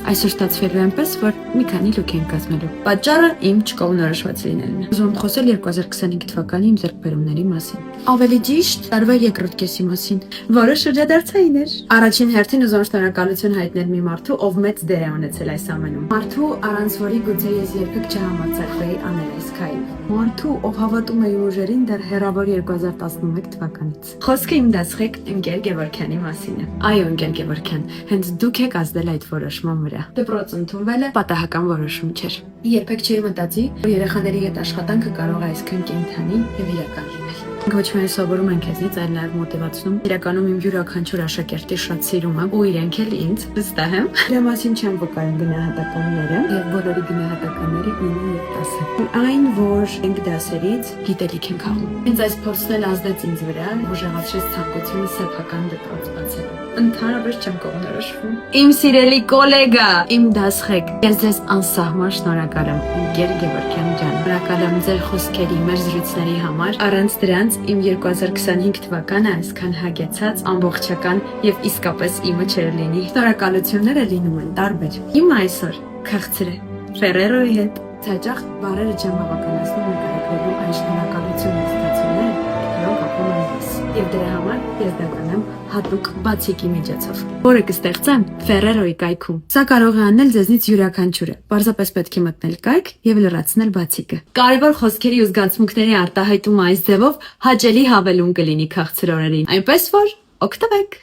Այսօր ստացվելու այնպես, որ մի քանի լուք են կազմելու։ Պատճառը իմ չկողմնորոշված լինելն է։ Ուզում եմ խոսել 2025 թվականի իմ ձեռքբերումների մասին։ Ավելի ճիշտ, տարվա երկրորդ կեսի մասին, որը շրջադարձային էր։ Առաջին հերթին ուզում եմ շնորհակալություն հայտնել մի մարդու, ով մեծ դեր է ունեցել այս ամենում։ Մարդու, առանց որի գուցե ես երբեք չհամարձակվեի անել այս քայլը։ Մարդու, ով հավատում է իմ ուժերին դեռ հեռավոր 2011 թվականից։ Խոսքը իմ դասղեկ ընկեր Գևորգյանի մասին է։ Այո, ընկեր Գևորգյան, հենց դուք եք ազդել այդ որոշման վրա։ Դպրոց ընդունվելը պատահական որոշում չէր։ Երբեք չէի մտածի, որ երեխաների հետ աշխատանքը կարող է այսքան կենդանի եւ իրական լինել։ Ոչ միայն սովորում են քեզնից, այլ նաեւ մոտիվացնում։ Իրականում իմ յուրաքանչյուր աշակերտի շատ սիրում եմ ու իրենք էլ ինձ, վստահ եմ։ Դրա մասին չեմ վկայում գնահատականները եւ բոլորի գնահատականները 9 եւ 10։ Այն, որ ենք դասերից գիտելիք ենք հաղում։ Հենց այս փորձն էլ ազդեց ինձ վրա, ուժեղացրեց ցանկությունը սեփական դպրոց բացելու։ Ընդհանրապես չեմ կողմնորոշվում։ Իմ սիրելի գոլեգա, իմ դասղեկ, ես ձեզ անսահման շնորհակալ եմ, ընկեր Գևորգյան ջան։ Շնորհակալ եմ ձեր խոսքերի, մեր զրույցների համար։ Առանց դրանց իմ 2025 թվականը այսքան հագեցած, ամբողջական եւ իսկապես իմը չէր լինի։ Շնորհակալությունները լինում են տարբեր։ Իմը այսօր քաղցր է Ֆերերոյի հետ։ Հաճախ բառերը չեմ բավականացնում նկարագրելու այն շնորհակալությունը ստացումները, որոնք ապրում են ես։ Եվ դրա համար ես դա կանեմ հատուկ բացիկի միջոցով, որը կստեղծեմ Ֆերերոյի կայքում։ Սա կարող է անել ձեզնից յուրաքանչյուրը։ Պարզապես պետք է մտնել կայք եւ լրացնել բացիկը։ Կարևոր խոսքերի ու զգացմունքների արտահայտումը այս ձևով հաճելի հավելում կլինի քաղցր օրերին։ Այնպես որ օգտվեք։